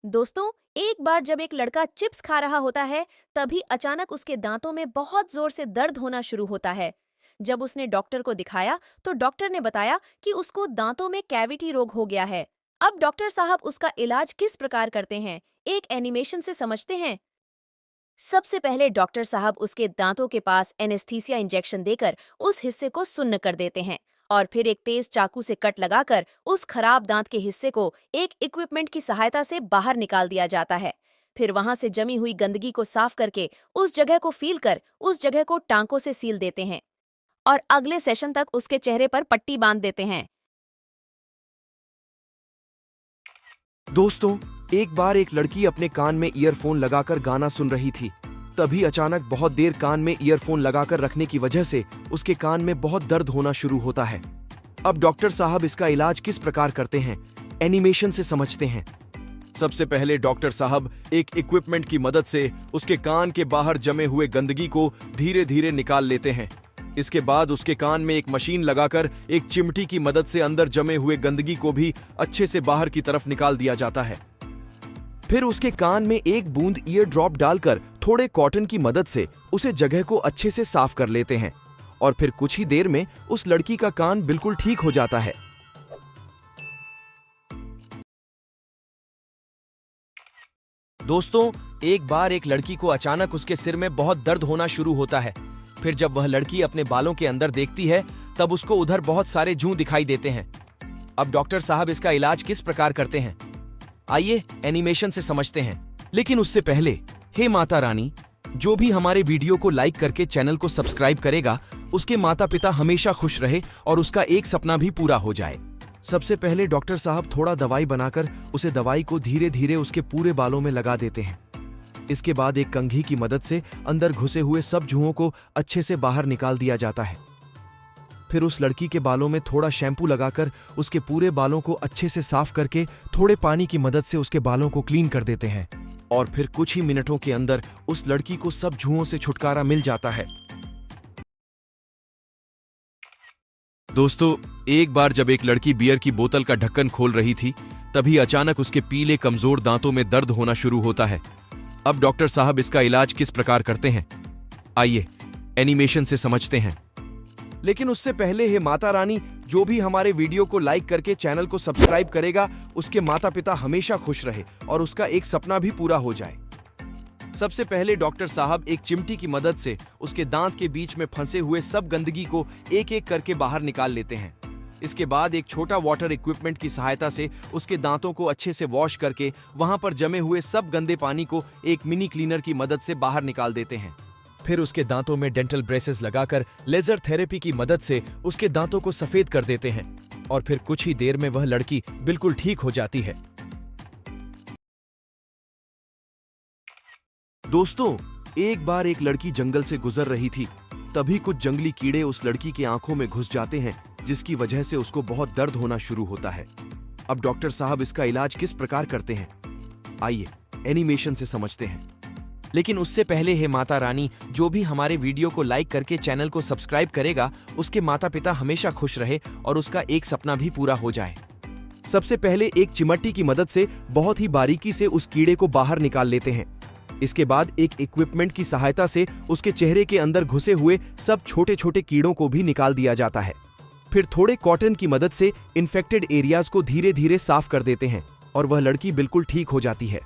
दोस्तों, एक बार जब एक लड़का चिप्स खा रहा होता है, तभी अचानक उसके दांतों में बहुत जोर से दर्द होना शुरू होता है। जब उसने डॉक्टर को दिखाया, तो डॉक्टर ने बताया कि उसको दांतों में कैविटी रोग हो गया है। अब डॉक्टर साहब उसका इलाज किस प्रकार करते हैं, एक एनिमेशन से समझते हैं। सबसे पहले डॉक्टर साहब उसके दांतों के पास एनेस्थीसिया इंजेक्शन देकर उस हिस्से को सुन्न कर देते हैं और फिर एक तेज चाकू से कट लगाकर उस खराब दांत के हिस्से को एक इक्विपमेंट की सहायता से बाहर निकाल दिया जाता है। फिर वहां से जमी हुई गंदगी को साफ करके उस जगह को फील कर उस जगह को टांकों से सील देते हैं और अगले सेशन तक उसके चेहरे पर पट्टी बांध देते हैं। दोस्तों, एक बार एक लड़की अपने कान में ईयरफोन लगाकर गाना सुन रही थी। तभी अचानक बहुत देर कान में ईयरफोन लगाकर रखने की वजह से उसके कान में बहुत दर्द होना शुरू होता है। अब डॉक्टर साहब इसका इलाज किस प्रकार करते हैं, एनिमेशन से समझते हैं। सबसे पहले डॉक्टर साहब एक इक्विपमेंट की मदद से उसके कान के बाहर जमे हुए गंदगी को धीरे धीरे निकाल लेते हैं। इसके बाद उसके कान में एक मशीन लगाकर एक चिमटी की मदद से अंदर जमे हुए गंदगी को भी अच्छे से बाहर की तरफ निकाल दिया जाता है। फिर उसके कान में एक बूंद ईयर ड्रॉप डालकर थोड़े कॉटन की मदद से उसे जगह को अच्छे से साफ कर लेते हैं और फिर कुछ ही देर में उस लड़की का कान बिल्कुल ठीक हो जाता है। दोस्तों, एक बार एक लड़की को अचानक उसके सिर में बहुत दर्द होना शुरू होता है। फिर जब वह लड़की अपने बालों के अंदर देखती है, तब उसको उधर बहुत सारे जूं दिखाई देते हैं। अब डॉक्टर साहब इसका इलाज किस प्रकार करते हैं, आइए एनिमेशन से समझते हैं। लेकिन उससे पहले, हे माता रानी, जो भी हमारे वीडियो को लाइक करके चैनल को सब्सक्राइब करेगा, उसके माता पिता हमेशा खुश रहे और उसका एक सपना भी पूरा हो जाए। सबसे पहले डॉक्टर साहब थोड़ा दवाई बनाकर उसे दवाई को धीरे धीरे उसके पूरे बालों में लगा देते हैं। इसके बाद एक कंघी की मदद से अंदर घुसे हुए सब जुओं को अच्छे से बाहर निकाल दिया जाता है। फिर उस लड़की के बालों में थोड़ा शैम्पू लगाकर उसके पूरे बालों को अच्छे से साफ करके थोड़े पानी की मदद से उसके बालों को क्लीन कर देते हैं और फिर कुछ ही मिनटों के अंदर उस लड़की को सब जुओं से छुटकारा मिल जाता है। दोस्तों, एक बार जब एक लड़की बियर की बोतल का ढक्कन खोल रही थी, तभी अचानक उसके पीले कमजोर दांतों में दर्द होना शुरू होता है। अब डॉक्टर साहब इसका इलाज किस प्रकार करते हैं, आइए एनिमेशन से समझते हैं। लेकिन उससे पहले, हे माता रानी, जो भी हमारे वीडियो को लाइक करके चैनल को सब्सक्राइब करेगा, उसके माता पिता हमेशा खुश रहे और उसका एक सपना भी पूरा हो जाए। सबसे पहले डॉक्टर साहब एक चिमटी की मदद से उसके दांत के बीच में फंसे हुए सब गंदगी को एक एक करके बाहर निकाल लेते हैं। इसके बाद एक छोटा वाटर इक्विपमेंट की सहायता से उसके दांतों को अच्छे से वॉश करके वहां पर जमे हुए सब गंदे पानी को एक मिनी क्लीनर की मदद से बाहर निकाल देते हैं। फिर उसके दांतों में डेंटल ब्रेसेस लगाकर लेजर थेरेपी की मदद से उसके दांतों को सफेद कर देते हैं और फिर कुछ ही देर में वह लड़की बिल्कुल ठीक हो जाती है। दोस्तों, एक बार एक लड़की जंगल से गुजर रही थी। तभी कुछ जंगली कीड़े उस लड़की की आंखों में घुस जाते हैं, जिसकी वजह से उसको बहुत दर्द होना शुरू होता है। अब डॉक्टर साहब इसका इलाज किस प्रकार करते हैं, आइए एनिमेशन से समझते हैं। लेकिन उससे पहले, हे माता रानी, जो भी हमारे वीडियो को लाइक करके चैनल को सब्सक्राइब करेगा, उसके माता पिता हमेशा खुश रहे और उसका एक सपना भी पूरा हो जाए। सबसे पहले एक चिमटी की मदद से बहुत ही बारीकी से उस कीड़े को बाहर निकाल लेते हैं। इसके बाद एक इक्विपमेंट की सहायता से उसके चेहरे के अंदर घुसे हुए सब छोटे छोटे कीड़ों को भी निकाल दिया जाता है। फिर थोड़े कॉटन की मदद से इन्फेक्टेड एरियाज को धीरे धीरे साफ कर देते हैं और वह लड़की बिल्कुल ठीक हो जाती है।